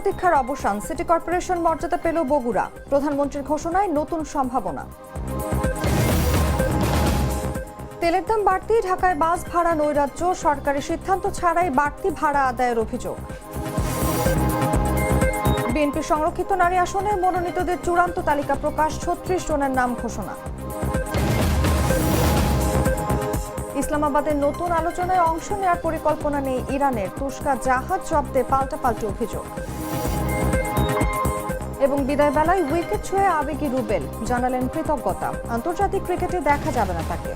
প্রতীক্ষার অবসান, city corporation মর্যাদা পেল বগুড়া। প্রধানমন্ত্রীর ঘোষণায় নতুন সম্ভাবনা। তেলের দাম বাড়তি, ঢাকায় বাস ভাড়া নৈরাজ্য, সরকারি সিদ্ধান্ত ছাড়াই বাড়তি ভাড়া আদায়ের অভিযোগ। বিএনপি সংরক্ষিত নারী আসনে মনোনীতদের চূড়ান্ত তালিকা প্রকাশ, ৩৬ জনের নাম ঘোষণা। ইসলামাবাদের নতুন আলোচনায় অংশ নেওয়ার পরিকল্পনা নেই ইরানের, তুরস্কা জাহাজ জব্দে পাল্টাপাল্টি অভিযোগ। এবং বিদায় বেলায় উইকেট ছুঁয়ে আবেগী রুবেল, জানালেন কৃতজ্ঞতা, আন্তর্জাতিক ক্রিকেটে দেখা যাবে না তাকে।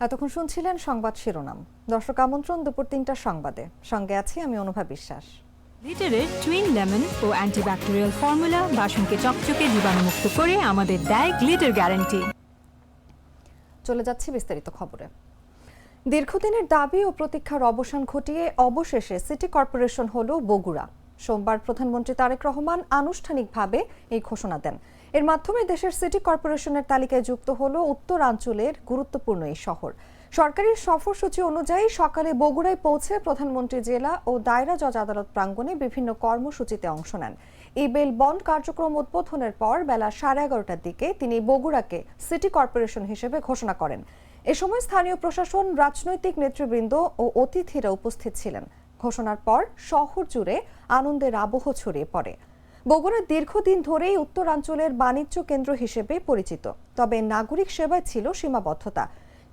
এতক্ষণ শুনছিলেন সংবাদ শিরোনাম। দর্শক আমন্ত্রণ দুপুর ৩টার সংবাদে, সঙ্গে আছি আমি অনুভা বিশ্বাস। গ্লিটারের টুইন লেমন ও অ্যান্টিব্যাকটেরিয়াল ফর্মুলা বাসনকে চকচকে জীবাণুমুক্ত করে আমাদের দেয় গ্লিটার গ্যারান্টি। চলে যাচ্ছি বিস্তারিত খবরে। দীর্ঘদিনের দাবি ও প্রতীক্ষার অবসান ঘটিয়ে অবশেষে সিটি কর্পোরেশন হলো বগুড়া। সোমবার প্রধানমন্ত্রী তারেক রহমান আনুষ্ঠানিকভাবে এই ঘোষণা দেন। এর মাধ্যমে দেশের সিটি কর্পোরেশনের তালিকায় যুক্ত হলো উত্তরাঞ্চলের গুরুত্বপূর্ণ এই শহর। সরকারি সফরসূচি অনুযায়ী সকালে বগুড়ায় পৌঁছে প্রধানমন্ত্রী জেলা ও দায়রা জজ আদালত প্রাঙ্গণে বিভিন্ন কর্মসূচিতে অংশ নেন। এই বেল বন্ড কার্যক্রম উদ্বোধনের পর বেলা 11:30টার দিকে তিনি বগুড়াকে সিটি কর্পোরেশন হিসেবে ঘোষণা করেন। এ সময় স্থানীয় প্রশাসন, রাজনৈতিক নেতৃবৃন্দ ও অতিথিরা উপস্থিত ছিলেন। ঘোষণার পর শহর জুড়ে আনন্দের আবহ ছড়িয়ে পড়ে। বগুড়া দীর্ঘদিন ধরেই উত্তরাঞ্চলের বাণিজ্য কেন্দ্র হিসেবে পরিচিত, তবে নাগরিক সেবায় ছিল সীমাবদ্ধতা।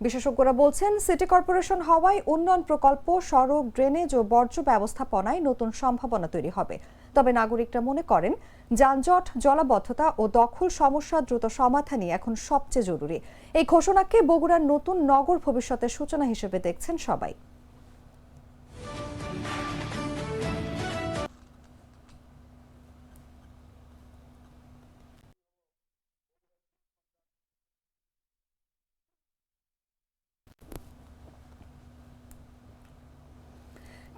বিশেষজ্ঞরা বলছেন, সিটি কর্পোরেশন হওয়ায় উন্নয়ন প্রকল্প, সড়ক, ড্রেনেজ ও বর্জ্য ব্যবস্থাপনায় নতুন সম্ভাবনা তৈরি হবে। তবে নাগরিকরা মনে করেন, যানজট, জলাবদ্ধতা ও দখল সমস্যা দ্রুত সমাধানই এখন সবচেয়ে জরুরি। এই ঘোষণাকে বগুড়ার নতুন নগর ভবিষ্যতের সূচনা হিসেবে দেখছেন সবাই।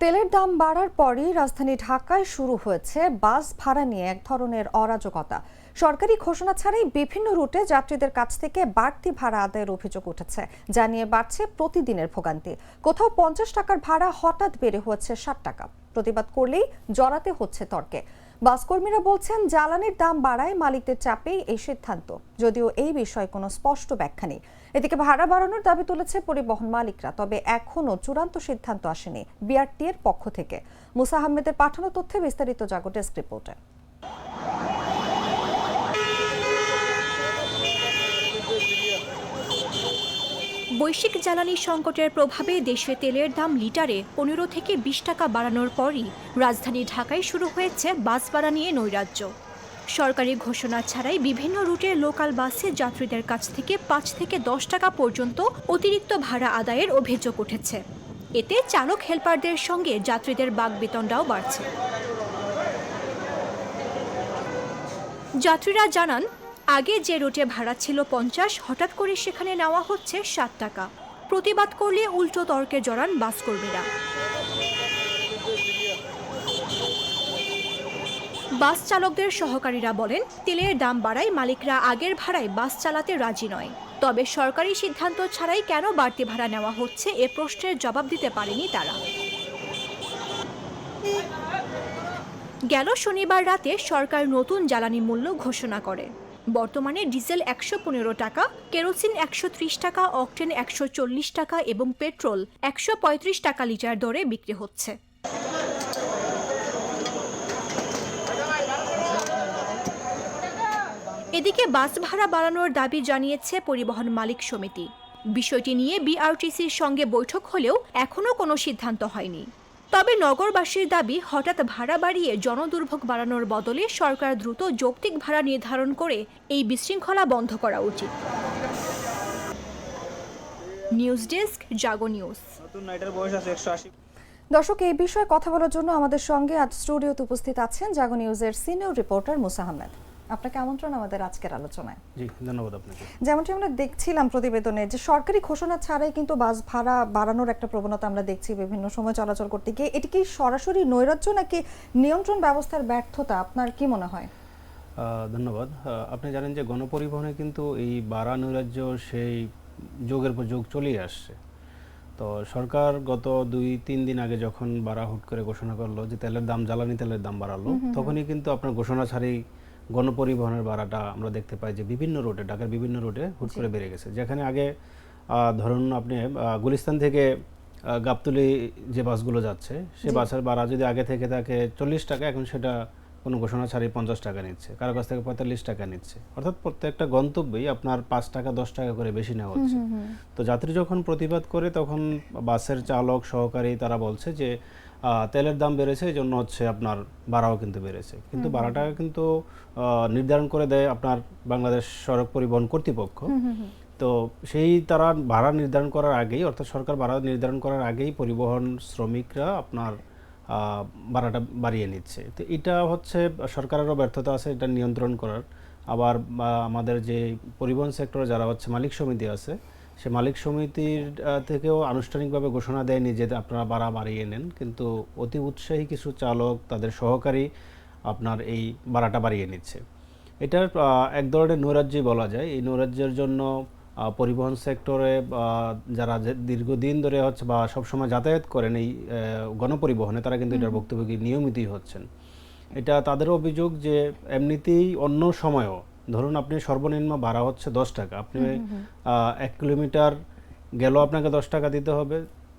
তেলের দাম বাড়ার পরই রাজধানী ঢাকায় শুরু হয়েছে বাস ভাড়া নিয়ে এক ধরনের অরাজকতা। সরকারি ঘোষণা ছাড়াই বিভিন্ন রুটে যাত্রীদের কাছ থেকে বাড়তি ভাড়া আদায়ের অভিযোগ উঠেছে, যা নিয়ে বাড়ছে প্রতিদিনের ভোগান্তি। কোথাও 50 টাকার ভাড়া হঠাৎ বেড়ে হচ্ছে 60 টাকা। প্রতিবাদ করলেই জড়াতে হচ্ছে তর্কে। বাসকর্মীরা বলছেন, জ্বালানির দাম বাড়ায় মালিকদের চাপেই এই সিদ্ধান্ত, যদিও এই বিষয়ে কোনো স্পষ্ট ব্যাখ্যা নেই। এদিকে ভাড়া বাড়ানোর দাবি তুলেছে পরিবহন মালিকরা, তবে এখনও চূড়ান্ত সিদ্ধান্ত আসেনি বিআরটি এর পক্ষ থেকে। মুসা আহমেদের পাঠানো তথ্যে বিস্তারিত জাগো ডেস্ক রিপোর্টে। বৈশ্বিক জ্বালানি সংকটের প্রভাবে দেশে তেলের দাম লিটারে 15 থেকে 20 টাকা বাড়ানোর পরই রাজধানী ঢাকায় শুরু হয়েছে বাস ভাড়া নিয়ে নৈরাজ্য। সরকারি ঘোষণা ছাড়াই বিভিন্ন রুটের লোকাল বাসে যাত্রীদের কাছ থেকে 5 থেকে 10 টাকা পর্যন্ত অতিরিক্ত ভাড়া আদায়ের অভিযোগ উঠেছে। এতে চালক হেলপারদের সঙ্গে যাত্রীদের বাকবিতণ্ডাও বাড়ছে। যাত্রীরা জানান, আগে যে রুটে ভাড়া ছিল 50, হঠাৎ করে সেখানে নেওয়া হচ্ছে 60 টাকা। প্রতিবাদ করলে উল্টো তর্কে জড়ান বাসকর্মীরা। বাস চালকদের সহকারীরা বলেন, তেলের দাম বাড়ায় মালিকরা আগের ভাড়ায় বাস চালাতে রাজি নয়। তবে সরকারি সিদ্ধান্ত ছাড়াই কেন বাড়তি ভাড়া নেওয়া হচ্ছে এ প্রশ্নের জবাব দিতে পারেনি তারা। গেল শনিবার রাতে সরকার নতুন জ্বালানি মূল্য ঘোষণা করে। বর্তমানে ডিজেল 115 টাকা, কেরোসিন 130 টাকা, অকটেন 140 টাকা এবং পেট্রোল 135 টাকা লিটার দরে বিক্রি হচ্ছে। এদিকে বাস ভাড়া বাড়ানোর দাবি জানিয়েছে পরিবহন মালিক সমিতি। বিষয়টি নিয়ে বিআরটিসির সঙ্গে বৈঠক হলেও এখনও কোনো সিদ্ধান্ত হয়নি। তবে নগরবাসীর দাবি, হঠাৎ ভাড়া বাড়িয়ে জনদুর্ভোগ বাড়ানোর বদলে সরকার দ্রুত যৌক্তিক ভাড়া নির্ধারণ করে এই বিশৃঙ্খলা বন্ধ করা উচিত। নিউজ ডেস্ক, জাগো নিউজ। দর্শক, এই বিষয়ে কথা বলার জন্য আমাদের সঙ্গে আজ স্টুডিওতে উপস্থিত আছেন জাগো নিউজের সিনিয়র রিপোর্টার মুসা আহমেদ। আপনাকে আমন্ত্রণ আমাদের আজকের আলোচনায়। জি, ধন্যবাদ আপনাকে। যেমনটি আমরা দেখছিলাম প্রতিবেদনে, যে সরকারি ঘোষণা ছাড়াই কিন্তু বাস ভাড়া বাড়ানোর একটা প্রবণতা আমরা দেখছি বিভিন্ন সময় চলাচল করতে গিয়ে। এটি কি সরাসরি নৈরাজ্য নাকি নিয়ন্ত্রণ ব্যবস্থার ব্যর্থতা, আপনার কি মনে হয়? ধন্যবাদ। আপনি জানেন যে গণপরিবহনে কিন্তু এই বাড়া নৈরাজ্য সেই যোগের পর যোগ চলেই আসছে। তো সরকার গত 2-3 দিন আগে যখন বাড়া হুট করে ঘোষণা করলো যে তেলের দাম, জ্বালানি তেলের দাম বাড়ালো, তখনই কিন্তু আপনার ঘোষণা ছাড়াই গণপরিবহনের ভাড়াটা আমরা দেখতে পাই যে বিভিন্ন রুটে, ঢাকার বিভিন্ন রুটে হুট করে বেড়ে গেছে। যেখানে আগে ধরুন আপনি গুলিস্তান থেকে গাবতলী যে বাসগুলো যাচ্ছে, সে বাসের ভাড়া যদি আগে থেকে থাকে 40 টাকা, এখন সেটা কোনো ঘোষণা ছাড়াই 50 টাকা নিচ্ছে, কারো কাছ থেকে 45 টাকা নিচ্ছে। অর্থাৎ প্রত্যেকটা গন্তব্যেই আপনার 5 টাকা 10 টাকা করে বেশি নেওয়া হচ্ছে। তো যাত্রী যখন প্রতিবাদ করে, তখন বাসের চালক সহকারী তারা বলছে যে তেলের দাম বেড়েছে, এই জন্য হচ্ছে আপনার ভাড়াও কিন্তু বেড়েছে। কিন্তু ভাড়াটা কিন্তু নির্ধারণ করে দেয় আপনার বাংলাদেশ সড়ক পরিবহন কর্তৃপক্ষ। তো সেই তারা ভাড়া নির্ধারণ করার আগেই, অর্থাৎ সরকার ভাড়া নির্ধারণ করার আগেই পরিবহন শ্রমিকরা আপনার ভাড়াটা বাড়িয়ে নিচ্ছে। তো এটা হচ্ছে সরকারেরও ব্যর্থতা আছে এটা নিয়ন্ত্রণ করার। আবার আমাদের যে পরিবহন সেক্টরে যারা হচ্ছে মালিক সমিতি আছে, সে মালিক সমিতির থেকেও আনুষ্ঠানিকভাবে ঘোষণা দেয়নি যে আপনারা ভাড়া বাড়িয়ে নেন, কিন্তু অতি উৎসাহী কিছু চালক, তাদের সহকারী আপনার এই ভাড়াটা বাড়িয়ে নিচ্ছে। এটার এক ধরনের নৈরাজ্যই বলা যায়। এই নৈরাজ্যের জন্য পরিবহন সেক্টরে যারা দীর্ঘদিন ধরে হচ্ছে বা সবসময় যাতায়াত করেন এই গণপরিবহনে, তারা কিন্তু এটার ভুক্তভোগী নিয়মিতই হচ্ছেন। এটা তাদের অভিযোগ যে এমনিতেই অন্য সময়ও ধরুন আপনি সর্বনিম্ন ভাড়া হচ্ছে 10 টাকা, আপনি 1 কিলোমিটার গেলেও আপনাকে 10 টাকা দিতে হবে,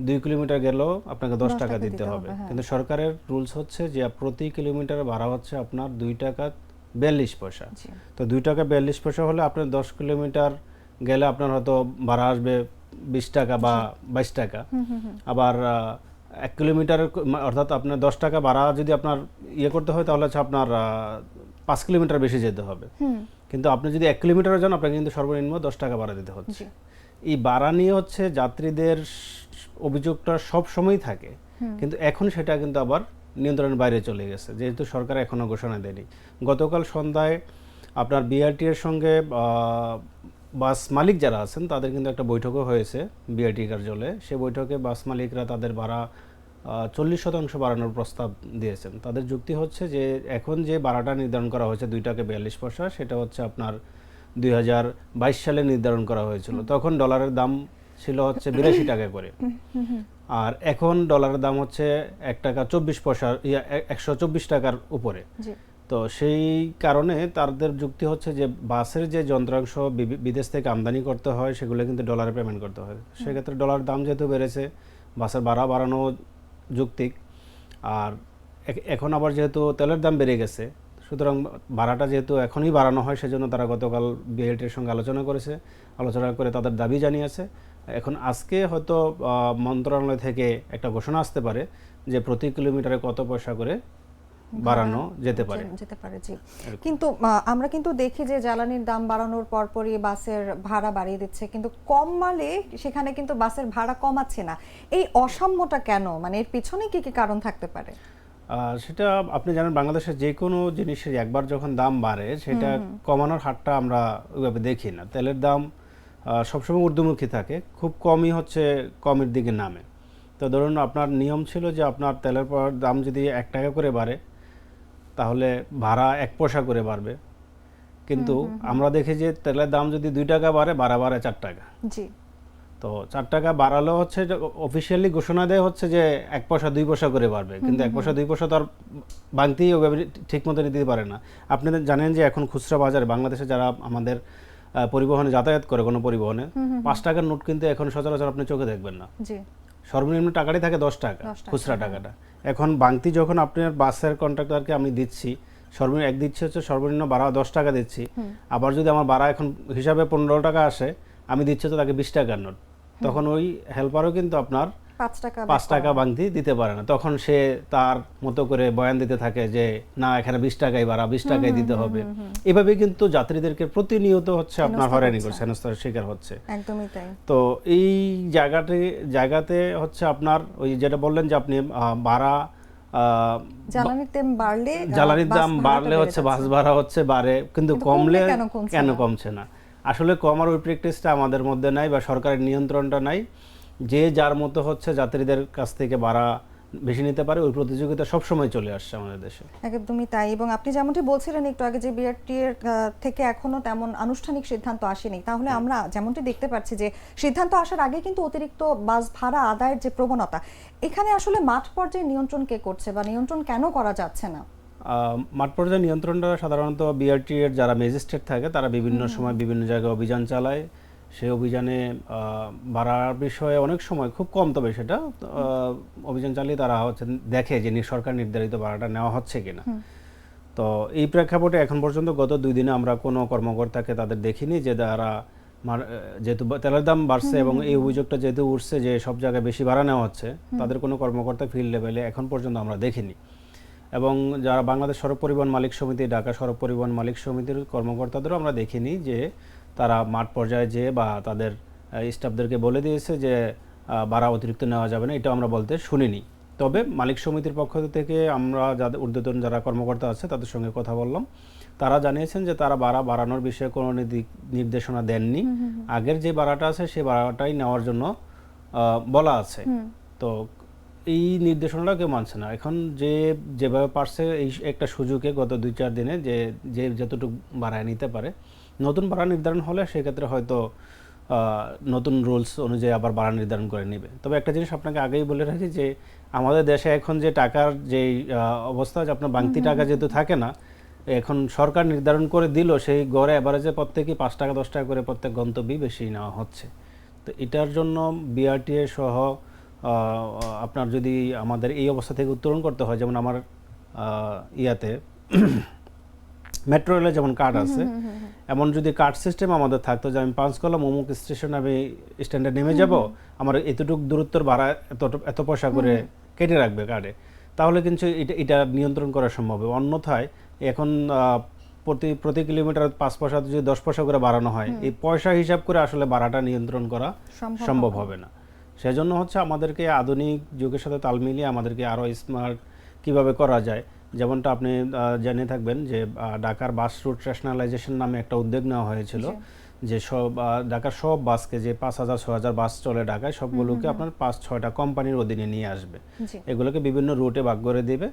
2 কিলোমিটার গেলেও আপনাকে 10 টাকা দিতে হবে। কিন্তু সরকারের রুলস হচ্ছে যে প্রতি কিলোমিটার ভাড়া হচ্ছে আপনার 2 টাকা 42 পয়সা। তো 2 টাকা 42 পয়সা হলে আপনার 10 কিলোমিটার গেলে আপনার হয়তো ভাড়া আসবে 20 টাকা বা 22 টাকা। আবার 1 কিলোমিটার অর্থাৎ আপনার 10 টাকা ভাড়া যদি আপনার করতে হয়, তাহলে হচ্ছে আপনার 5 কিলোমিটার বেশি যেতে হবে। কিন্তু আপনি যদি 1 কিলোমিটারও যান, আপনাকে কিন্তু সর্বনিম্ন 10 টাকা ভাড়া দিতে হচ্ছে। এই ভাড়া নিয়ে হচ্ছে যাত্রীদের অভিযোগটা সব সময়ই থাকে, কিন্তু এখন সেটা কিন্তু আবার নিয়ন্ত্রণের বাইরে চলে গেছে, যেহেতু সরকার এখনো ঘোষণা দেয়নি। গতকাল সন্ধ্যায় আপনার বিআরটি এর সঙ্গে বাস মালিক যারা আছেন তাদের কিন্তু একটা বৈঠকও হয়েছে বিআরটি কার্যালয়ে। সে বৈঠকে বাস মালিকরা তাদের ভাড়া 40% বাড়ানোর প্রস্তাব দিয়েছেন। তাদের যুক্তি হচ্ছে যে এখন যে ভাড়াটা নির্ধারণ করা হয়েছে 2 টাকা 42 পয়সা, সেটা হচ্ছে আপনার 2022 সালে নির্ধারণ করা হয়েছিল। তখন ডলারের দাম ছিল হচ্ছে 82 টাকা করে, আর এখন ডলারের দাম হচ্ছে 1 টাকা 24 পয়সা, 124 টাকার উপরে। তো সেই কারণে তাদের যুক্তি হচ্ছে যে বাসের যে যন্ত্রাংশ বিদেশ থেকে আমদানি করতে হয়, সেগুলো কিন্তু ডলারে পেমেন্ট করতে হয়। সেক্ষেত্রে ডলার দাম যেহেতু বেড়েছে, বাসের ভাড়া বাড়ানো যৌক্তিক। আর এখন আবার যেহেতু তেলের দাম বেড়ে গেছে, সুতরাং ভাড়াটা যেহেতু এখনই বাড়ানো হয়, সেজন্য তারা গতকাল বিআরটির সঙ্গে আলোচনা করেছে। আলোচনা করে তাদের দাবি জানিয়েছে। এখন আজকে হয়তো মন্ত্রণালয় থেকে একটা ঘোষণা আসতে পারে যে প্রতি কিলোমিটারে কত পয়সা করে বাড়ানো যেতে পারে। জি। কিন্তু আমরা কিন্তু দেখি যে জ্বালানির দাম বাড়ানোর পরপরই বাসের ভাড়া বাড়িয়ে দিচ্ছে, কিন্তু কম মালে সেখানে কিন্তু বাসের ভাড়া কমাচ্ছে না। এই অসাম্যটা কেন? মানে এর পিছনে কি কি কারণ থাকতে পারে? সেটা আপনি জানেন, বাংলাদেশের যে কোনো জিনিসের একবার যখন দাম বাড়ে, সেটা কমানোর হারটা আমরা ওইভাবে দেখি না। তেলের দাম সবসময় ঊর্ধ্বমুখী থাকে, খুব কমই হচ্ছে কমের দিকে নামে। তো ধরুন আপনার নিয়ম ছিল যে আপনার তেলের দাম যদি 1 টাকা করে বাড়ে, তাহলে ভাড়া 1 পয়সা করে বাড়বে। কিন্তু আমরা দেখি যে তেলের দাম যদি 2 টাকা বাড়ে, ভাড়া বাড়ে 4 টাকা। তো 4 টাকা বাড়ালেও হচ্ছে অফিসিয়ালি ঘোষণা দেয় হচ্ছে যে 1 পয়সা 2 পয়সা করে বাড়বে, কিন্তু 1 পয়সা 2 পয়সা তো আর ভাঙতেই ওভাবে ঠিক মতো দিতে পারে না। আপনাদের জানেন যে এখন খুচরা বাজারে বাংলাদেশে যারা আমাদের পরিবহনে যাতায়াত করে, কোনো পরিবহনে 5 টাকার নোট কিন্তু এখন সচরাচর আপনি চোখে দেখবেন না। সর্বনিম্ন টাকাটাই থাকে 10 টাকা, খুচরা টাকাটা। এখন ভাঙতি যখন আপনার বাসের কন্ট্রাক্টরকে আমি দিচ্ছি, সর্বনিম্ন এক দিচ্ছি হচ্ছে সর্বনিম্ন ভাড়া 10 টাকা দিচ্ছি। আবার যদি আমার ভাড়া এখন হিসাবে 15 টাকা আসে, আমি দিচ্ছি তো তাকে 20 টাকার নোট, তখন ওই হেল্পারও কিন্তু আপনার 5 টাকা ভাঙতি দিতে পারে না। তখন সে তার মতো করে বয়ান দিতে থাকে যে না, এখানে 20 টাকাই ভাড়া, 20 টাকাই দিতে হবে। এভাবে কিন্তু যাত্রীদেরকে প্রতিনিয়ত হচ্ছে আপনার হয়রানি করছে, হেনস্থার শিকার হচ্ছে। একদমই তাই। তো এই জায়গাতে হচ্ছে আপনার ওই যেটা বললেন যে আপনি ভাড়া জ্বালানির দাম বাড়লে হচ্ছে বাস ভাড়া হচ্ছে বাড়ে, কিন্তু কমলে কেন কমছে না? আসলে কমার ওই প্র্যাকটিসটা আমাদের মধ্যে নাই, বা সরকারের নিয়ন্ত্রণটা নাই। যে যার মতো হচ্ছে যাত্রীদের কাছ থেকে ভাড়া বেশি নিতে পারে, ওই প্রতিযোগিতা সবসময় চলে আসছে আমাদের দেশে। একদমই তাই। এবং আপনি যেমনটি বলছিলেন একটু আগে যে বিআরটি এর থেকে এখনো তেমন আনুষ্ঠানিক সিদ্ধান্ত আসেনি, তাহলে আমরা যেমনটি দেখতে পাচ্ছি যে সিদ্ধান্ত আসার আগে কিন্তু অতিরিক্ত বাস ভাড়া আদায়ের যে প্রবণতা, এখানে আসলে মাঠ পর্যায়ে নিয়ন্ত্রণ কে করছে বা নিয়ন্ত্রণ কেন করা যাচ্ছে না? মাঠ পর্যায়ে নিয়ন্ত্রণটা সাধারণত বিআরটি এর যারা ম্যাজিস্ট্রেট থাকে তারা বিভিন্ন সময় বিভিন্ন জায়গায় অভিযান চালায়। সেই অভিযানে ভাড়ার বিষয়ে অনেক সময় খুব কম, তবে সেটা অভিযান চালিয়ে তারা হচ্ছে দেখে যে সরকার নির্ধারিত ভাড়াটা নেওয়া হচ্ছে কিনা। তো এই প্রেক্ষাপটে এখন পর্যন্ত গত 2 দিনে আমরা কোনো কর্মকর্তাকে তাদের দেখিনি যে তারা যেহেতু তেলের দাম বাড়ছে এবং এই অভিযোগটা যেহেতু উঠছে যে সব জায়গায় বেশি ভাড়া নেওয়া হচ্ছে, তাদের কোনো কর্মকর্তা ফিল্ড লেভেলে এখন পর্যন্ত আমরা দেখিনি। এবং যারা বাংলাদেশ সড়ক পরিবহন মালিক সমিতি, ঢাকা সড়ক পরিবহন মালিক সমিতির কর্মকর্তাদেরও আমরা দেখিনি যে তারা মাঠ পর্যায়ে যেয়ে বা তাদের স্টাফদেরকে বলে দিয়েছে যে ভাড়া অতিরিক্ত নেওয়া যাবে না, এটা আমরা বলতে শুনিনি। তবে মালিক সমিতির পক্ষ থেকে আমরা যাদের ঊর্ধ্বতন যারা কর্মকর্তা আছে তাদের সঙ্গে কথা বললাম, তারা জানিয়েছেন যে তারা ভাড়া বাড়ানোর বিষয়ে কোনো নির্দেশনা দেননি। আগের যে ভাড়াটা আছে সেই ভাড়াটাই নেওয়ার জন্য বলা আছে। তো এই নির্দেশনাটা কেউ মানছে না। এখন যেভাবে পারছে এই একটা সুযোগে গত 2-4 দিনে যে যতটুকু ভাড়ায় নিতে পারে, নতুন ভাড়া নির্ধারণ হলে সেক্ষেত্রে হয়তো নতুন রুলস অনুযায়ী আবার ভাড়া নির্ধারণ করে নেবে। তবে একটা জিনিস আপনাকে আগেই বলে রাখি যে আমাদের দেশে এখন যে টাকার যে অবস্থা, যে আপনার বাংতি টাকা যেহেতু থাকে না, এখন সরকার নির্ধারণ করে দিল সেই গড়ে এভারেজে প্রত্যেকই 5 টাকা 10 টাকা করে প্রত্যেক গন্তব্যই বেশি নেওয়া হচ্ছে। তো এটার জন্য বিআরটিএ সহ আপনার যদি আমাদের এই অবস্থা থেকে উত্তরণ করতে হয়, যেমন আমার ইয়াতে মেট্রো রেলে যেমন কার্ড আছে, এমন যদি কার্ড সিস্টেম আমাদের থাকতো যে আমি পাঁচকলাম অমুক স্টেশন আমি স্ট্যান্ডে নেমে যাব, আমার এতটুকু দূরত্বর ভাড়া এত পয়সা করে কেটে রাখবে কার্ডে, তাহলে কিন্তু এটা নিয়ন্ত্রণ করা সম্ভব। অন্যথায় এখন প্রতি কিলোমিটার 5 পয়সা যদি 10 পয়সা করে বাড়ানো হয়, এই পয়সা হিসাব করে আসলে ভাড়াটা নিয়ন্ত্রণ করা সম্ভব হবে না। সেজন্য হচ্ছে আমাদেরকে আধুনিক যুগের সাথে তাল মিলিয়ে আমাদেরকে আরও স্মার্ট কিভাবে করা যায়, যেমনটা আপনি জেনে থাকবেন যে ঢাকার বাস রুট রেশনালাইজেশন নামে একটা উদ্যোগ নেওয়া হয়েছিল, যে সব ঢাকার সব বাসকে, যে 5000-6000 বাস চলে ঢাকায়, সবগুলোকে আপনার 5-6টা কোম্পানির অধীনে নিয়ে আসবে। এগুলোকে বিভিন্ন রুটে ভাগ করে দিবে।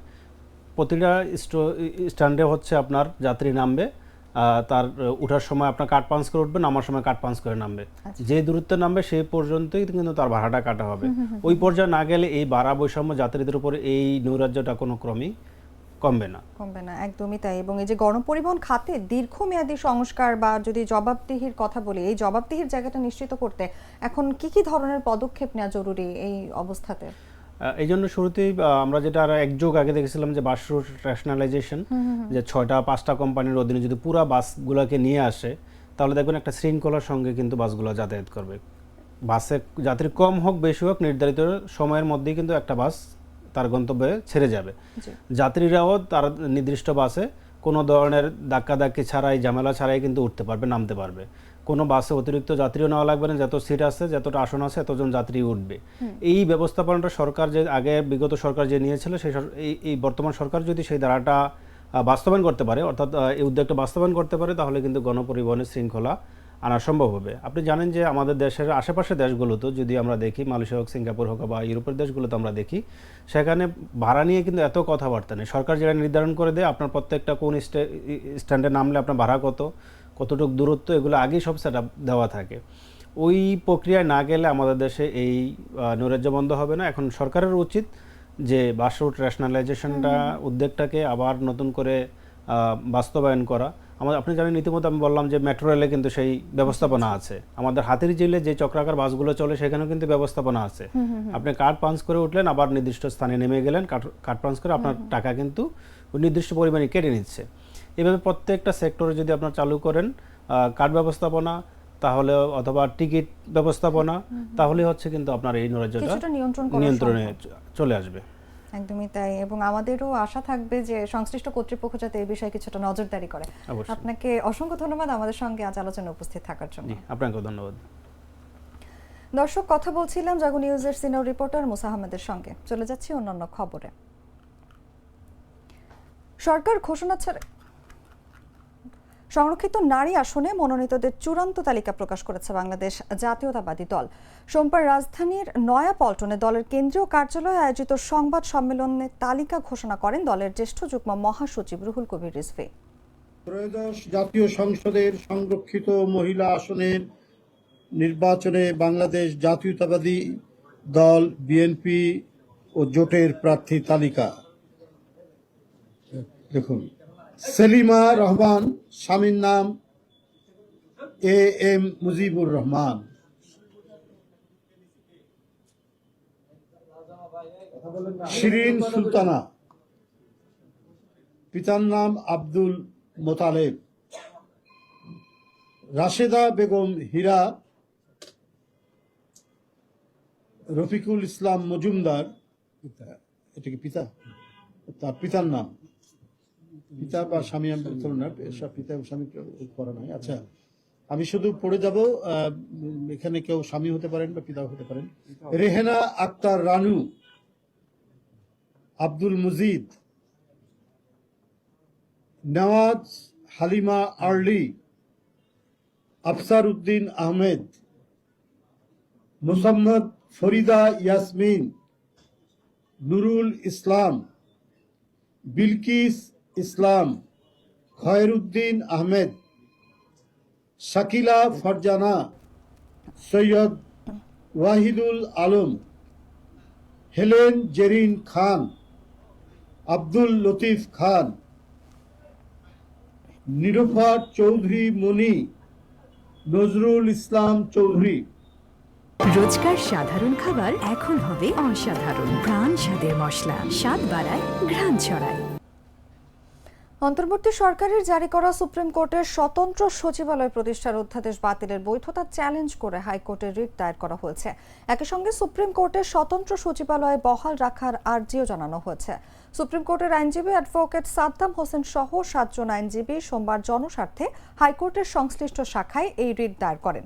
প্রতিটা স্ট্যান্ডে হচ্ছে আপনার যাত্রী নামবে, তার উঠার সময় আপনার কার্ড পাঞ্চ করে উঠবে, নামার সময় কার্ড পাঞ্চ করে নামবে। যে দূরত্বে নামবে সেই পর্যন্তই কিন্তু তার ভাড়াটা কাটা হবে। ওই পর্যায়ে না গেলে এই ভাড়া বৈষম্য যাত্রীদের উপরে এই নৈরাজ্যটা কোনো ক্রমেই কমবে না। একদমই তাই। এবং এই যে গণপরিবহন খাতে দীর্ঘমেয়াদী সংস্কার বা যদি জবাবদিহির কথা বলি, এই জবাবদিহির জায়গাটা নিশ্চিত করতে এখন কি ধরনের পদক্ষেপ নেওয়া জরুরি এই অবস্থাতে? এই জন্য শুরুতেই আমরা যেটা আর এক যুগ আগে দেখেছিলাম যে বাস রুট রেশনালাইজেশন, যে 6টা-5টা কোম্পানির অধীনে যদি পুরো বাসগুলোকে নিয়ে আসে, তাহলে দেখবেন একটা শৃঙ্খলার সঙ্গে কিন্তু বাসগুলো যাতায়াত করবে। বাসে যাত্রী কম হোক বেশি হোক, নির্ধারিত সময়ের মধ্যেই কিন্তু একটা বাস তার গন্তব্যে ছেড়ে যাবে। যাত্রীরাও তার নির্দিষ্ট বাসে কোনো ধরনের ধাক্কাধাক্কি ছাড়াই, ঝামেলা ছাড়াই কিন্তু উঠতে পারবে, নামতে পারবে। কোনো বাসে অতিরিক্ত যাত্রীও নেওয়া লাগবে না, যত সিট আছে, যতটা আসন আছে, এতজন যাত্রী উঠবে। এই ব্যবস্থাপনাটা সরকার যে আগে বিগত সরকার যে নিয়েছিল, এই বর্তমান সরকার যদি সেই ধারাটা বাস্তবায়ন করতে পারে, অর্থাৎ এই উদ্যোগটা বাস্তবায়ন করতে পারে, তাহলে কিন্তু গণপরিবহনের শৃঙ্খলা আনা সম্ভব হবে। আপনি জানেন যে আমাদের দেশের আশেপাশের দেশগুলোতে যদি আমরা দেখি, মালয়েশিয়া হোক, সিঙ্গাপুর হোক বা ইউরোপের দেশগুলোতে আমরা দেখি, সেখানে ভাড়া নিয়ে কিন্তু এত কথাবার্তা নেই। সরকার যেটা নির্ধারণ করে দেয়, আপনার প্রত্যেকটা কোন স্ট্যান্ডে নামলে আপনার ভাড়া কতটুকু দূরত্ব, এগুলো আগেই সব সেট আপ দেওয়া থাকে। ওই প্রক্রিয়ায় না গেলে আমাদের দেশে এই নৈরাজ্য বন্ধ হবে না। এখন সরকারের উচিত যে বাস রুট রেশনালাইজেশনটা উদ্যোগটাকে আবার নতুন করে বাস্তবায়ন করা। আপনি জানেন, ইতিমধ্যে আমি বললাম যে মেট্রো রেলে কিন্তু সেই ব্যবস্থাপনা আছে। আমাদের হাতিরঝিলে যে চক্রাকার বাসগুলো চলে সেখানেও কিন্তু ব্যবস্থাপনা আছে। আপনি কার্ড পাঞ্চ করে উঠলেন, আবার নির্দিষ্ট স্থানে নেমে গেলেন, কার্ড পাঞ্চ করে আপনার টাকা কিন্তু নির্দিষ্ট পরিমাণে কেটে নিচ্ছে। এভাবে প্রত্যেকটা সেক্টরে যদি আপনার চালু করেন কার্ড ব্যবস্থাপনা, তাহলে অথবা টিকিট ব্যবস্থাপনা, তাহলে হচ্ছে কিন্তু আপনার এই নৈরাজ্যটা নিয়ন্ত্রণে চলে আসবে। একদমই তাই। এবং আমাদেরও আশা থাকবে যে সংশ্লিষ্ট কর্তৃপক্ষ যাতে এই বিষয়ে কিছুটা নজরদারি করে। আপনাকে অসংখ্য ধন্যবাদ আমাদের সঙ্গে আজ আলোচনায় উপস্থিত থাকার জন্য। আপনাকেও ধন্যবাদ। দর্শক, কথা বলছিলাম জাগো নিউজের সিনিয়র রিপোর্টার মুসা আহমেদের সঙ্গে। চলে যাচ্ছি অন্যান্য খবরে। সরকার সংরক্ষিত নারী আসনে মনোনীতদের চূড়ান্ত তালিকা প্রকাশ করেছে বাংলাদেশ জাতীয়তাবাদী দল। সোমবার রাজধানীর নয়াপল্টনে দলের কেন্দ্রীয় কার্যালয়ে আয়োজিত সংবাদ সম্মেলনে তালিকা ঘোষণা করেন দলের জ্যেষ্ঠ যুগ্ম মহাসচিব রুহুল কবির রিজভী। ত্রয়োদশ জাতীয় সংসদের সংরক্ষিত মহিলা আসনের নির্বাচনে বাংলাদেশ জাতীয়তাবাদী দল বিএনপি ও জোটের প্রার্থী তালিকা দেখুন। সেলিমা রহমান, স্বামীর নাম AM মুজিবুর রহমান। শিরিন সুলতানা, পিতার নাম আব্দুল মোতালেব। রাশেদা বেগম হীরা, রফিকুল ইসলাম মজুমদার, এটা কি পিতা? তার পিতার নাম, পিতা বা স্বামী আমি বলতে না, সব পিতা এবং স্বামী করা নয়। আচ্ছা, আমি শুধু পড়ে যাব, এখানে কেউ স্বামী হতে পারেন বা পিতাও হতে পারেন। রেহেনা আক্তার রানু, আব্দুল মুজিদ, নওয়াজ হালিমা আর্লি, আফসার উদ্দিন আহমেদ, মুসাম্মদ ফরিদা ইয়াসমিন, নুরুল ইসলাম, বিলকিস ইসলাম, খয়রুদ্দিন আহমেদ, শাকিলা ফারজানা, সৈয়দ ওয়াহিদুল আলম, হেলেন জেরিন খান, আব্দুল লতিফ খান, নিরুফার চৌধুরী মনি, নজরুল ইসলাম চৌধুরী। রোজকার সাধারণ খাবার এখন হবে অসাধারণ। প্রাণ স্বাদের মশলা, স্বাদ বাড়ায়, ঘ্রাণ ছড়ায়। অন্তর্বর্তী সরকারের জারি করা সুপ্রিম কোর্টের স্বতন্ত্র সচিবালয় প্রতিষ্ঠার অধ্যাদেশ বাতিলের বৈধতা চ্যালেঞ্জ করে হাইকোর্টে রিট দায়ের করা হয়েছে। একই সঙ্গে সুপ্রিম কোর্টের স্বতন্ত্র সচিবালয় বহাল রাখার আর্জিও জানানো হয়েছে। সুপ্রিম কোর্টের আইনজীবী অ্যাডভোকেট সাদ্দাম হোসেন সহ 7 জন আইনজীবী সোমবার জনস্বার্থে হাইকোর্টের সংশ্লিষ্ট শাখায় এই রিট দায়ের করেন।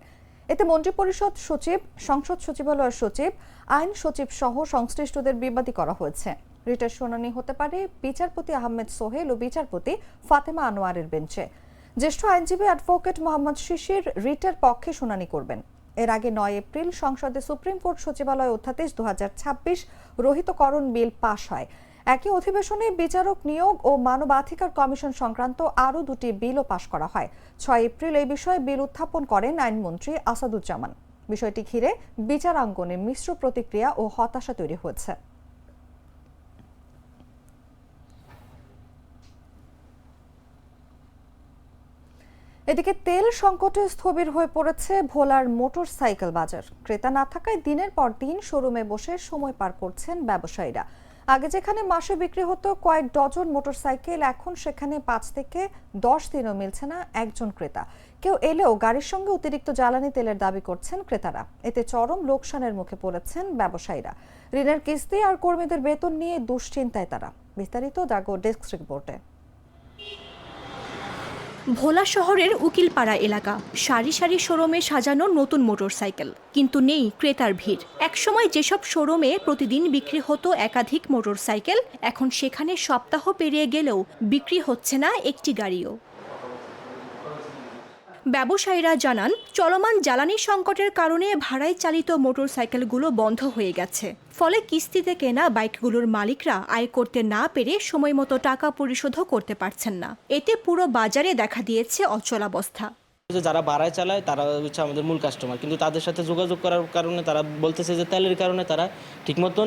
এতে মন্ত্রিপরিষদ সচিব, সংসদ সচিবালয়ের সচিব, আইন সচিব সহ সংশ্লিষ্টদের বিবাদী করা হয়েছে। রিটের শুনানি হতে পারে বিচারপতি আহমেদ সোহেল ও বিচারপতি ফাতেমা আনোয়ারের বেঞ্চে। জ্যেষ্ঠ আইনজীবী অ্যাডভোকেট মোহাম্মদ শিশির রিটের পক্ষে শুনানি করবেন। এর আগে 9 এপ্রিল সংসদে সুপ্রিম কোর্ট সচিবালয় অধ্যাদেশ 2026 রহিতকরণ বিল পাশ হয়। একই অধিবেশনে বিচারক নিয়োগ ও মানবাধিকার কমিশন সংক্রান্ত আরও 2টি বিলও পাশ করা হয়। 6 এপ্রিল এই বিষয়ে বিল উত্থাপন করেন আইনমন্ত্রী আসাদুজ্জামান। বিষয়টি ঘিরে বিচারাঙ্গনে মিশ্র প্রতিক্রিয়া ও হতাশা তৈরি হয়েছে। এদিকে তেল সংকটে স্থবির হয়ে পড়েছে ভোলার মোটরসাইকেল বাজার। ক্রেতা না থাকায় দিনের পর দিন শোরুমে বসে সময় পার করছেন ব্যবসায়ীরা। আগে যেখানে মাসে বিক্রি হতো কয়েক ডজন মোটরসাইকেল, এখন সেখানে 5 থেকে 10 দিনও মিলছে না একজন ক্রেতা। কেউ এলেও গাড়ির সঙ্গে অতিরিক্ত জ্বালানি তেলের দাবি করছেন ক্রেতারা। এতে চরম লোকসানের মুখে পড়েছেন ব্যবসায়ীরা। ঋণের কিস্তি আর কর্মীদের বেতন নিয়ে দুশ্চিন্তায় তারা। বিস্তারিত জাগো ডেস্ক রিপোর্টে। ভোলা শহরের উকিলপাড়া এলাকা, সারি সারি শোরুমে সাজানো নতুন মোটরসাইকেল, কিন্তু নেই ক্রেতার ভিড়। একসময় যেসব শোরুমে প্রতিদিন বিক্রি হতো একাধিক মোটরসাইকেল, এখন সেখানে সপ্তাহ পেরিয়ে গেলেও বিক্রি হচ্ছে না একটি গাড়িও। ব্যবসায়ীরা জানান, চলমান জ্বালানি সংকটের কারণে ভাড়ায় চালিত মোটরসাইকেলগুলো বন্ধ হয়ে গেছে। ফলে কিস্তিতে কেনা বাইকগুলোর মালিকরা আয় করতে না পেরে সময়মতো টাকা পরিশোধও করতে পারছেন না। এতে পুরো বাজারে দেখা দিয়েছে অচলাবস্থা। যারা ভাড়ায় চালায় তারা হচ্ছে আমাদের মূল কাস্টমার, কিন্তু তাদের সাথে যোগাযোগ করার কারণে তারা বলতেছে যে তেলের কারণে তারা ঠিক মতন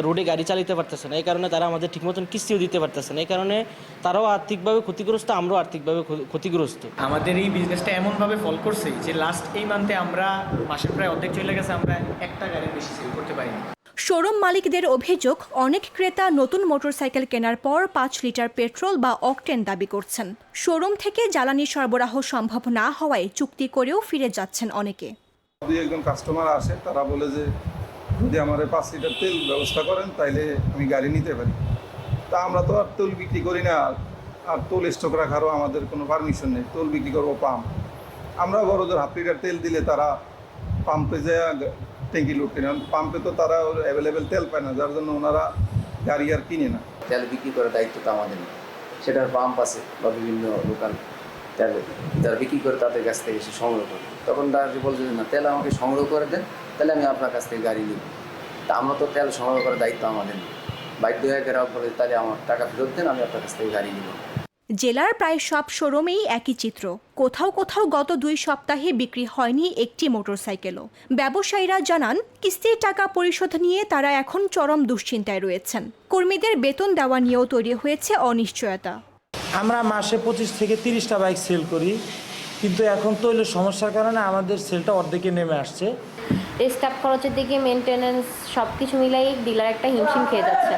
রোডে গাড়ি চালাতে পারতেছে না। এই কারণে তারা আমাদের ঠিক মতন কিস্তিও দিতে পারতেছে না। এই কারণে তারাও আর্থিকভাবে ক্ষতিগ্রস্ত, আমরাও আর্থিকভাবে ক্ষতিগ্রস্ত। আমাদের এই বিজনেসটা এমনভাবে ফল করছে যে লাস্ট এই মান্থে আমরা মাসের প্রায় অর্ধেক চলে গেছে, আমরা একটা গাড়ির বেশি সেল করতে পারিনি। শোরুম মালিকদের অভিযোগ, অনেক ক্রেতা নতুন মোটরসাইকেল কেনার পর 5 লিটার পেট্রোল বা অকটেন দাবি করছেন। শোরুম থেকে জ্বালানি সরবরাহ সম্ভব না হওয়ায় চুক্তি করেও ফিরে যাচ্ছেন অনেকে। যদি একজন কাস্টমার আসে, তারা বলে যে যদি আমার 5 লিটার তেল ব্যবস্থা করেন তাইলে আমি গাড়ি নিতে পারি। তা আমরা তো আর তেল বিক্রি করি না, আর তেল স্টক রাখারও আমাদের কোনো পারমিশন নেই। তেল বিক্রি করবো পাম্প, আমরা বড়দের 1/2 লিটার তেল দিলে তারা পাম্পে যায় ট্যাঙ্কি লোড কিনে। পাম্পে তো তারা অ্যাভেলেবেল তেল পায় না, যার জন্য ওনারা গাড়ি আর কিনে না। তেল বিক্রি করার দায়িত্ব তো আমাদের, সেটার পাম্প আছে বা বিভিন্ন লোকাল তেল যারা বিক্রি করে তাদের কাছ থেকে এসে সংগ্রহ করে। তখন তারা বলছে যে না, তেল আমাকে সংগ্রহ করে দেন, তাহলে আমি আপনার কাছ থেকে গাড়ি নিব। তা আমরা তো তেল সংগ্রহ করার দায়িত্ব আমাদের নেই। বাধ্য হয়ে গ্রাহক বলে তাহলে আমার টাকা ফেরত দেন, আমি আপনার কাছ থেকে গাড়ি নিব। জেলার প্রায় সব শোরুমেই একই চিত্র। কোথাও কোথাও গত 2 সপ্তাহে বিক্রি হয়নি একটি মোটরসাইকেলও। ব্যবসায়ীরা জানান, কিস্তির টাকা পরিশোধ নিয়ে তারা এখন চরম দুশ্চিন্তায় রয়েছেন। কর্মীদের বেতন দেওয়া নিয়েও তৈরি হয়েছে অনিশ্চয়তা। আমরা মাসে 25 থেকে 30টা বাইক সেল করি, কিন্তু এখন তৈলের সমস্যার কারণে আমাদের সেলটা অর্ধেকে নেমে আসছে। স্টাফ খরচের দিকে মেনটেন্যান্স সব কিছু মিলাই ডিলার একটা হিমশিম খেয়ে যাচ্ছে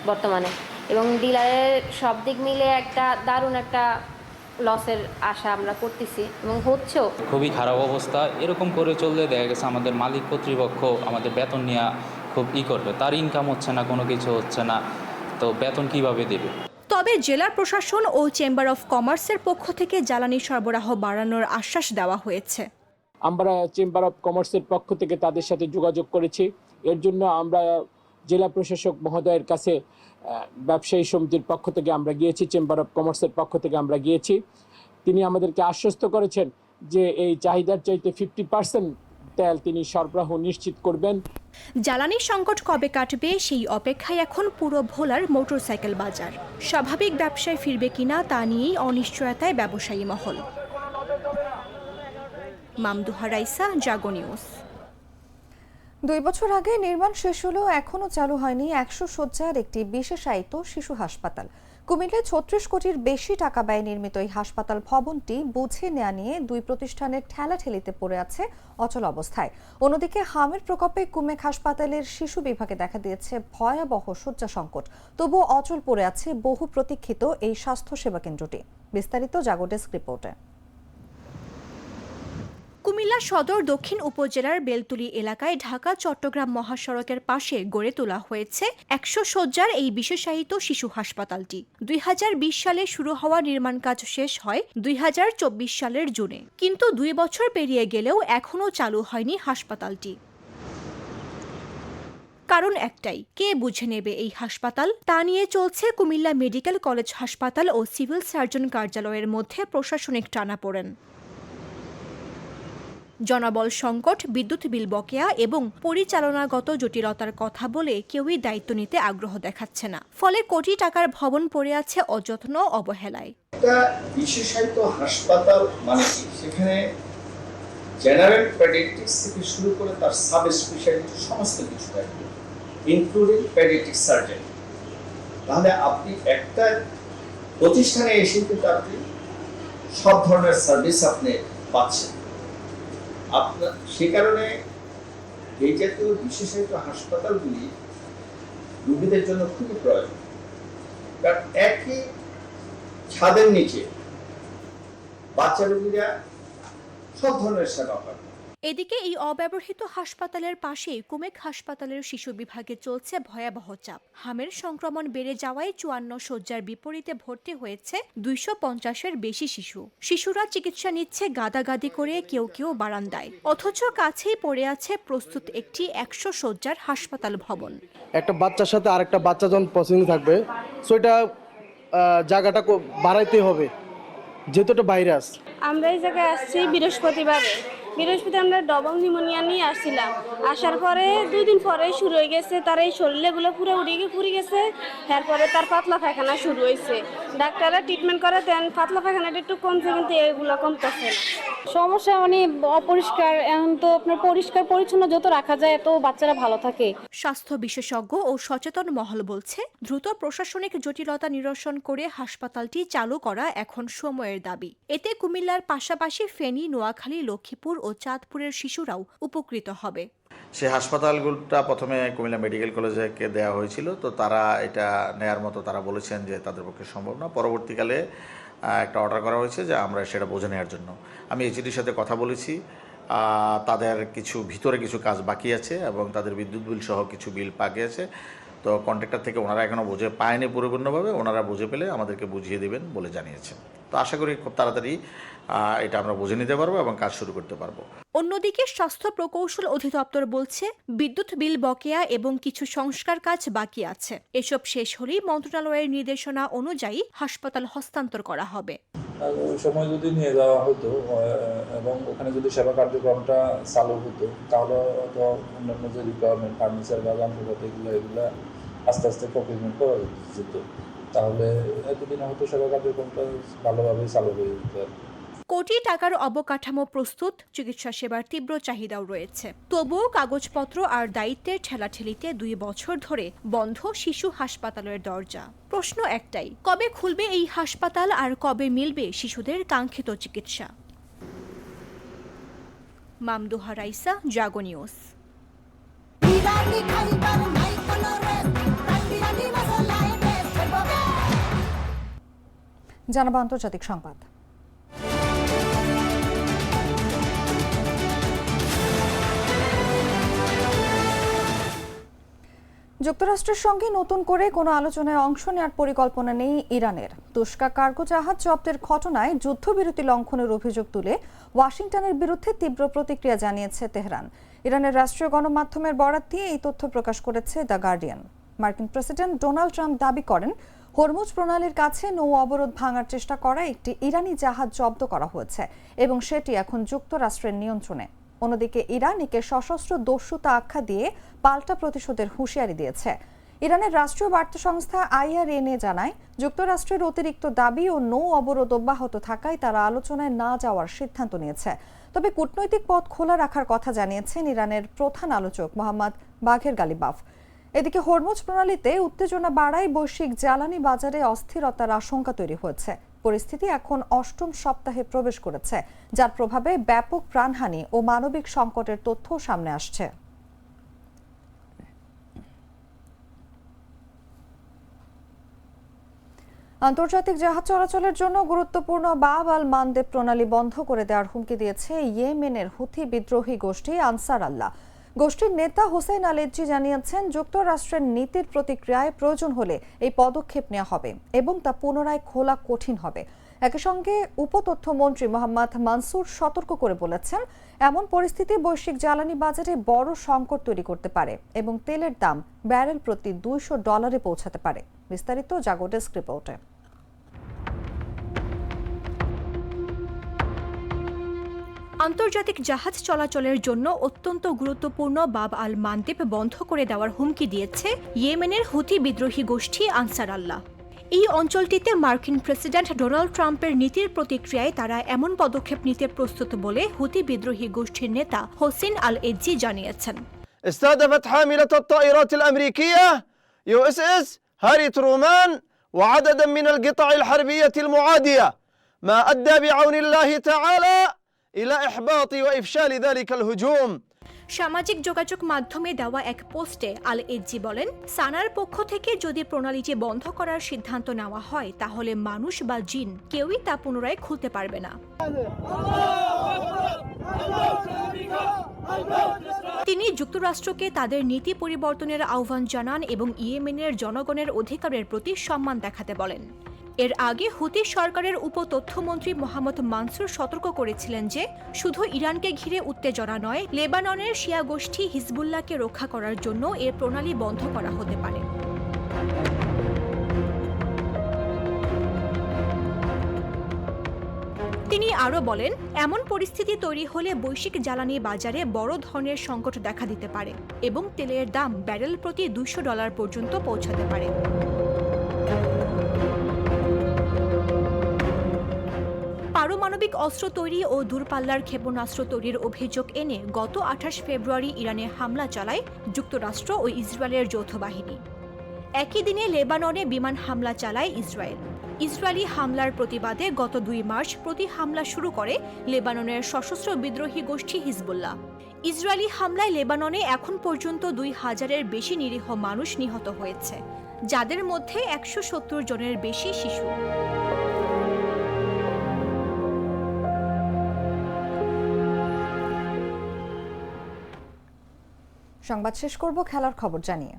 বর্তমানে, এবং ডিলারের সব দিক মিলে একটা দারুণ একটা লসের আশা আমরা করতেছি এবং হচ্ছেও। খুবই খারাপ অবস্থা। এরকম করে চললে দেখা গেছে আমাদের মালিক কর্তৃপক্ষ আমাদের বেতন নিয়ে খুব করবে, তার ইনকাম হচ্ছে না, কোনো কিছু হচ্ছে না, তো বেতন কিভাবে দেবে? তবে জেলা প্রশাসন ও চেম্বার অফ কমার্সের পক্ষ থেকে জ্বালানি সরবরাহ বাড়ানোর আশ্বাস দেওয়া হয়েছে। আমরা চেম্বার অফ কমার্সের পক্ষ থেকে তাদের সাথে যোগাযোগ করেছি। এর জন্য আমরা জেলা প্রশাসক মহোদয়ের কাছে ব্যবসায়ী সমিতির পক্ষ থেকে আমরা গিয়েছি, চেম্বার অফ কমার্সের পক্ষ থেকে আমরা গিয়েছি। তিনি আমাদেরকে আশ্বস্ত করেছেন যে এই চাহিদার চাইতে 50% তেল তিনি সরবরাহ নিশ্চিত করবেন। জ্বালানি সংকট কবে কাটবে সেই অপেক্ষায় এখন পুরো ভোলার মোটরসাইকেল বাজার। স্বাভাবিক ব্যবসায় ফিরবে কিনা তা নিয়েই অনিশ্চয়তায় ব্যবসায়ী মহল। মামদুহা রাইসা, জাগো নিউজ। 2 বছর আগে নির্মাণ শেষ হলেও এখনও চালু হয়নি 100 শয্যার একটি বিশেষায়িত শিশু হাসপাতাল। কুমিল্লায় 36 কোটির বেশি টাকা ব্যয়ে নির্মিত এই হাসপাতাল ভবনটি বুঝে নেওয়া নিয়ে 2 প্রতিষ্ঠানের ঠেলাঠেলিতে পড়ে আছে অচল অবস্থায়। অন্যদিকে হামের প্রকোপে কুমেক হাসপাতালের শিশু বিভাগে দেখা দিয়েছে ভয়াবহ শয্যা সংকট। তবুও অচল পড়ে আছে বহু প্রতীক্ষিত এই স্বাস্থ্যসেবা কেন্দ্রটি। বিস্তারিত জাগো ডেস্ক রিপোর্টে। কুমিল্লা সদর দক্ষিণ উপজেলার বেলতুলি এলাকায় ঢাকা চট্টগ্রাম মহাসড়কের পাশে গড়ে তোলা হয়েছে 100 শয্যার এই বিশেষায়িত শিশু হাসপাতালটি। 2020 সালে শুরু হওয়া নির্মাণ কাজ শেষ হয় 2024 সালের জুনে, কিন্তু 2 বছর পেরিয়ে গেলেও এখনও চালু হয়নি হাসপাতালটি। কারণ একটাই, কে বুঝে নেবে এই হাসপাতাল? তা নিয়ে চলছে কুমিল্লা মেডিকেল কলেজ হাসপাতাল ও সিভিল সার্জন কার্যালয়ের মধ্যে প্রশাসনিক টানাপোড়েন। জনবল সংকট, বিদ্যুৎ বিল বকেয়া এবং পরিচালনাগত জটিলতার কথা বলে কেউই দায়িত্ব নিতে আগ্রহ দেখাচ্ছে না। ফলে কোটি টাকার ভবন পড়ে আছে অযত্ন অবহেলায়। একটা বিশেষায়িত হাসপাতাল মানে কি? সেখানে জেনারেল পেডিয়াট্রিক্স থেকে শুরু করে তার সাব স্পেশালিটি সমস্ত কিছু থাকবে, ইনক্লুডিং পেডিয়াট্রিক সার্জন। তাহলে আপনি একটা প্রতিষ্ঠানে এসে কিন্তু আপনি সব ধরনের সার্ভিস আপনি পাচ্ছেন। আপনার সে কারণে এই জাতীয় বিশেষায়িত হাসপাতালগুলি রোগীদের জন্য খুবই প্রয়োজন, কারণ একই ছাদের নিচে বাচ্চা রোগীরা সব ধরনের সেবা পাবে। এদিকে এই অব্যবহৃত হাসপাতালের পাশেই কুমেক হাসপাতালের শিশু বিভাগে চলছে ভয়াবহ চাপ। হামের সংক্রমণ বেড়ে যাওয়ায় 54 শয্যার বিপরীতে ভর্তি হয়েছে 250-এর বেশি শিশু। শিশুরা চিকিৎসা নিচ্ছে গাদাগাদি করে, কেউ কেউ বারান্দায়। অথচ কাছেই পড়ে আছে প্রস্তুত একটি 100 শয্যার হাসপাতাল ভবন। একটা বাচ্চার সাথে আরেকটা বাচ্চা যখন প্রসেসিং থাকবে, সেটা জায়গাটা বাড়াইতে হবে, যেহেতু এটা ভাইরাস। আমরা এই জায়গায় আসছি বৃহস্পতিবার আমরা ডবল নিউমোনিয়া নিয়ে আসছিলাম। আসার পরে 2 দিন পরে শুরু হয়ে গেছে, তার এই শরীরগুলো পুরো পুড়ে গেছে। এরপরে তার পাতলা পায়খানা শুরু হয়েছে। ডাক্তাররা ট্রিটমেন্ট করে দেন, পাতলা পায়খানাটা একটু কমছে, কিন্তু এগুলো কমতেছে না। সমস্যা মানে অপরিষ্কার। এখন তো আপনার পরিষ্কার পরিচ্ছন্ন যত রাখা যায় এত বাচ্চারা ভালো থাকে। স্বাস্থ্য বিশেষজ্ঞ ও সচেতন মহল বলছে, দ্রুত প্রশাসনিক জটিলতা নিরসন করে হাসপাতালটি চালু করা এখন সময়ের দাবি। এতে কুমিল্লার পাশাপাশি ফেনী, নোয়াখালী, লক্ষ্মীপুর ও চাঁদপুরের শিশুরাও উপকৃত হবে। সেই হাসপাতালগুলোটা প্রথমে কুমিল্লা মেডিকেল কলেজকে দেওয়া হয়েছিল, তো তারা এটা নেয়ার মতো তারা বলেছেন যে তাদের পক্ষে সম্ভব না। পরবর্তীকালে একটা অর্ডার করা হয়েছে যে আমরা সেটা বুঝে নেওয়ার জন্য। আমি এইচডির সাথে কথা বলেছি, তাদের ভিতরে কিছু কাজ বাকি আছে এবং তাদের বিদ্যুৎ বিল সহ কিছু বিল বাকি আছে। তো কন্ট্রাক্টর থেকে ওনারা এখনও বুঝে পায়নি পরিপূর্ণভাবে, ওনারা বুঝে পেলে আমাদেরকে বুঝিয়ে দেবেন বলে জানিয়েছেন। তো আশা করি খুব তাড়াতাড়ি এটা আমরা বুঝে নিতে পারবো এবং কাজ শুরু করতে পারবো। অন্যদিকে স্বাস্থ্য প্রকৌশল অধিদপ্তর বলছে, বিদ্যুৎ বিল বকেয়া এবং কিছু সংস্কার কাজ বাকি আছে। এসব শেষ হলেই মন্ত্রণালয়ের নির্দেশনা অনুযায়ী হাসপাতাল হস্তান্তর করা হবে। সময় যদি নিয়ে যাওয়া হতো এবং ওখানে যদি সেবা কার্যক্রমটা চালু হতো তাহলে হয়তো অন্যান্য যে রিকোয়ারমেন্ট ফার্নিচার বা যন্ত্রপাতি এগুলো আস্তে আস্তে প্রকিউরমেন্ট করা যেত, তাহলে এতদিনে হয়তো সেবা কার্যক্রমটা ভালোভাবেই চালু হয়ে যেত আর কি। কোটি টাকার অবকাঠামো প্রস্তুত, চিকিৎসা সেবার তীব্র চাহিদাও রয়েছে। তবুও কাগজপত্র আর দায়িত্বের ঠেলাঠেলিতে 2 বছর ধরে বন্ধ শিশু হাসপাতালের দরজা। প্রশ্ন একটাই, কবে খুলবে এই হাসপাতাল আর কবে মিলবে শিশুদের কাঙ্ক্ষিত চিকিৎসা? মামদুহা রাইসা, জাগো নিউজ। জানাবো আন্তর্জাতিক সংবাদ। যুক্তরাষ্ট্রের সঙ্গে নতুন করে কোনো আলোচনায় অংশ নেওয়ার পরিকল্পনা নেই ইরানের। তুস্কা কার্গো জাহাজ জব্দের ঘটনায় যুদ্ধবিরতি লঙ্ঘনের অভিযোগ তুলে ওয়াশিংটনের বিরুদ্ধে তীব্র প্রতিক্রিয়া জানিয়েছে তেহরান। ইরানের রাষ্ট্রীয় গণমাধ্যমের বরাত দিয়ে এই তথ্য প্রকাশ করেছে দ্য গার্ডিয়ান। মার্কিন প্রেসিডেন্ট ডোনাল্ড ট্রাম্প দাবি করেন, হরমুজ প্রণালীর কাছে নৌ অবরোধ ভাঙার চেষ্টা করা একটি ইরানি জাহাজ জব্দ করা হয়েছে এবং সেটি এখন যুক্তরাষ্ট্রের নিয়ন্ত্রণে। অন্যদিকে ইরান একে সশস্ত্র দস্যুতা আখ্যা দিয়ে পাল্টা প্রতিশোধের হুঁশিয়ারি দিয়েছে। ইরানের রাষ্ট্রীয় বার্তা সংস্থা IRNA জানায়, যুক্তরাষ্ট্রের অতিরিক্ত দাবি ও নৌ অবরোধ অব্যাহত থাকায় তারা আলোচনায় না যাওয়ার সিদ্ধান্ত নিয়েছে। তবে কূটনৈতিক পথ খোলা রাখার কথা জানিয়েছেন ইরানের প্রধান আলোচক মোহাম্মদ বাঘের গালিবাফ। এদিকে হরমুজ প্রণালীতে উত্তেজনা বাড়ায় বৈশ্বিক জ্বালানি বাজারে অস্থিরতার আশঙ্কা তৈরি হয়েছে। পরিস্থিতি এখন 8ম সপ্তাহে প্রবেশ করেছে, যার প্রভাবে ব্যাপক প্রাণহানি ও মানবিক সংকটের তথ্য সামনে আসছে। আন্তর্জাতিক জাহাজ চলাচলের জন্য গুরুত্বপূর্ণ বাব আল মানদেব প্রণালী বন্ধ করে দেওয়ার হুমকি দিয়েছে ইয়েমেনের হুথি বিদ্রোহী গোষ্ঠী আনসার আল্লাহ। গোষ্ঠীর নেতা হোসেন আল-এজ্জি জানিয়েছেন, যুক্তরাষ্ট্রের নীতির প্রতিক্রিয়ায় প্রয়োজন হলে এই পদক্ষেপ নেওয়া হবে এবং তা পুনরায় খোলা কঠিন হবে। একই সঙ্গে উপতথ্যমন্ত্রী মোহাম্মদ মানসুর সতর্ক করে বলেছেন, এমন পরিস্থিতি বৈশ্বিক জ্বালানি বাজারে বড় সংকট তৈরি করতে পারে এবং তেলের দাম ব্যারেল প্রতি $200 পৌঁছাতে পারে। বিস্তারিত জাগো ডেস্ক রিপোর্টে। আন্তর্জাতিক জাহাজ চলাচলের জন্য অত্যন্ত গুরুত্বপূর্ণ বাব আল মানদেব বন্ধ করে দেওয়ার হুমকি দিয়েছে ইয়েমেনের হুথি বিদ্রোহী গোষ্ঠী আনসার আল্লাহ। এই অঞ্চলটিতে মার্কিন প্রেসিডেন্ট ডোনাল্ড ট্রাম্পের নীতির প্রতিক্রিয়ায় তারা এমন পদক্ষেপ নিতে প্রস্তুত বলে হুথি বিদ্রোহী গোষ্ঠীর নেতা হোসেন আল-এজ্জি জানিয়েছেন। استهدفت حاملة الطائرات الأمريكية USS هاري ترومان وعددا من القطع الحربية المعادية ما أدى بعون الله تعالى إلى إحباط وإفشال ذلك الهجوم। সামাজিক যোগাযোগ মাধ্যমে দেওয়া এক পোস্টে আল-এজ্জি বলেন, সানার পক্ষ থেকে যদি প্রণালীটি বন্ধ করার সিদ্ধান্ত নেওয়া হয় তাহলে মানুষ বা জিন কেউই তা পুনরায় খুলতে পারবে না। তিনি যুক্তরাষ্ট্রকে তাদের নীতি পরিবর্তনের আহ্বান জানান এবং ইয়েমেনের জনগণের অধিকারের প্রতি সম্মান দেখাতে বলেন। এর আগে হুথি সরকারের উপতথ্যমন্ত্রী মোহাম্মদ মানসুর সতর্ক করেছিলেন যে শুধু ইরানকে ঘিরে উত্তেজনা নয়, লেবাননের শিয়া গোষ্ঠী হিজবুল্লাহকে রক্ষা করার জন্য এর প্রণালী বন্ধ করা হতে পারে। তিনি আরও বলেন, এমন পরিস্থিতি তৈরি হলে বৈশ্বিক জ্বালানি বাজারে বড় ধরনের সংকট দেখা দিতে পারে এবং তেলের দাম ব্যারেল প্রতি $200 পর্যন্ত পৌঁছাতে পারে। পারমাণবিক অস্ত্র তৈরি ও দূরপাল্লার ক্ষেপণাস্ত্র তৈরির অভিযোগ এনে গত 28 ফেব্রুয়ারি ইরানে হামলা চালায় যুক্তরাষ্ট্র ও ইসরায়েলের যৌথ বাহিনী। একই দিনে লেবাননে বিমান হামলা চালায় ইসরায়েল। ইসরায়েলি হামলার প্রতিবাদে গত 2 মার্চ প্রতি হামলা শুরু করে লেবাননের সশস্ত্র বিদ্রোহী গোষ্ঠী হিজবুল্লাহ। ইসরায়েলি হামলায় লেবাননে এখন পর্যন্ত 2000-এর বেশি নিরীহ মানুষ নিহত হয়েছে, যাদের মধ্যে 170 জনের বেশি শিশু। সংবাদ শেষ করব খেলার খবর জানিয়ে।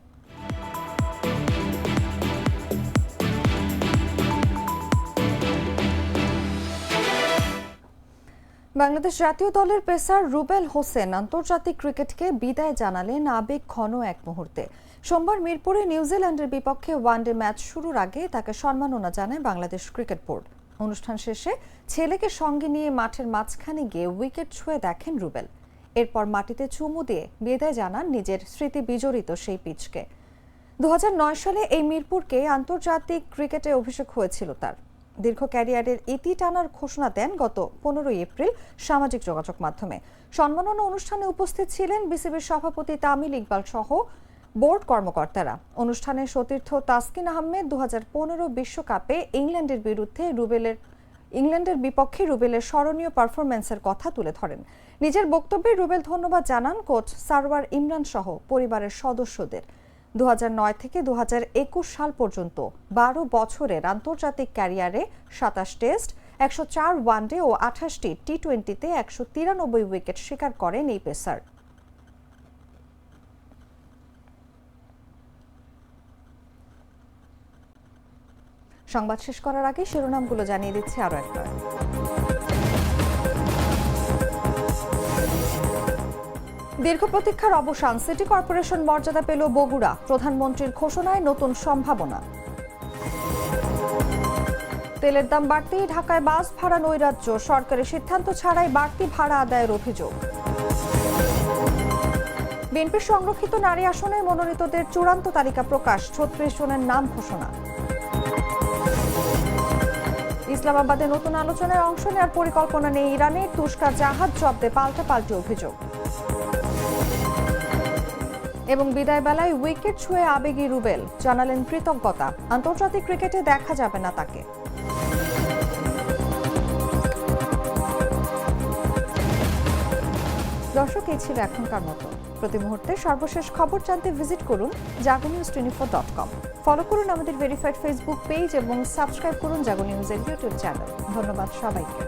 বাংলাদেশ জাতীয় দলের পেসার রুবেল হোসেন আন্তর্জাতিক ক্রিকেটকে বিদায় জানালেন আবেগ ঘন এক মুহূর্তে। সোমবার মিরপুরে নিউজিল্যান্ডের বিপক্ষে ওয়ানডে ম্যাচ শুরুর আগে তাকে সম্মাননা জানায় বাংলাদেশ ক্রিকেট বোর্ড। অনুষ্ঠান শেষে ছেলেকে সঙ্গে নিয়ে মাঠের মাঝখানে গিয়ে উইকেট ছুঁয়ে দেখেন রুবেল। এরপর মাটিতে চুমু দিয়ে বিদায় জানান নিজের স্মৃতি বিজড়িত সেই পিচকে। 2009 সালে এই মিরপুরকে আন্তর্জাতিক ক্রিকেটে অভিষেক হয়েছিল তার। দীর্ঘ ক্যারিয়ারের ইতি টানার ঘোষণা দেন গত 15 এপ্রিল সামাজিক যোগাযোগ মাধ্যমে। সম্মাননা অনুষ্ঠানে উপস্থিত ছিলেন বিসিবির সভাপতি তামিল ইকবাল সহ বোর্ড কর্মকর্তারা। অনুষ্ঠানে সতীর্থ তাসকিন আহমেদ 2015 বিশ্বকাপে ইংল্যান্ডের বিপক্ষে রুবেলের স্মরণীয় পারফরম্যান্সের কথা তুলে ধরেন। নিজের বক্তব্যে রুবেল ধন্যবাদ জানান কোচ সারওয়ার ইমরান সহ পরিবারের সদস্যদের। 2009 থেকে 2021 সাল পর্যন্ত 12 বছরের আন্তর্জাতিক ক্যারিয়ারে 27 টেস্ট, 104 ওয়ানডে ও 28টি টি-20তে 193 উইকেট শিকার করেন এই পেসার। সংবাদ শেষ করার আগে শিরোনামগুলো জানিয়ে দিচ্ছি আরো একবার। দীর্ঘ প্রতীক্ষার অবসান, সিটি কর্পোরেশন মর্যাদা পেল বগুড়া, প্রধানমন্ত্রীর ঘোষণায় নতুন সম্ভাবনা। তেলের দাম বাড়তেই ঢাকায় বাস ভাড়া নৈরাজ্য, সরকারি সিদ্ধান্ত ছাড়াই বাড়তি ভাড়া আদায়ের অভিযোগ। বিএনপির সংরক্ষিত নারী আসনে মনোনীতদের চূড়ান্ত তালিকা প্রকাশ, 36 জনের নাম ঘোষণা। ইসলামাবাদে নতুন আলোচনায় অংশ নেওয়ার পরিকল্পনা নেই ইরানের, তুরস্কার জাহাজ জব্দে পাল্টাপাল্টি অভিযোগ। এবং বিদায় বেলায় উইকেট ছুঁয়ে আবেগী রুবেল, জানালেন কৃতজ্ঞতা, আন্তর্জাতিক ক্রিকেটে দেখা যাবে না তাকে। দর্শক, এই ছিল এখনকার মতো। প্রতি মুহূর্তে সর্বশেষ খবর জানতে ভিজিট করুন jagonews24.com। ফলো করুন আমাদের ভেরিফাইড ফেসবুক পেজ এবং সাবস্ক্রাইব করুন জাগো নিউজের ইউটিউব চ্যানেল। ধন্যবাদ সবাইকে।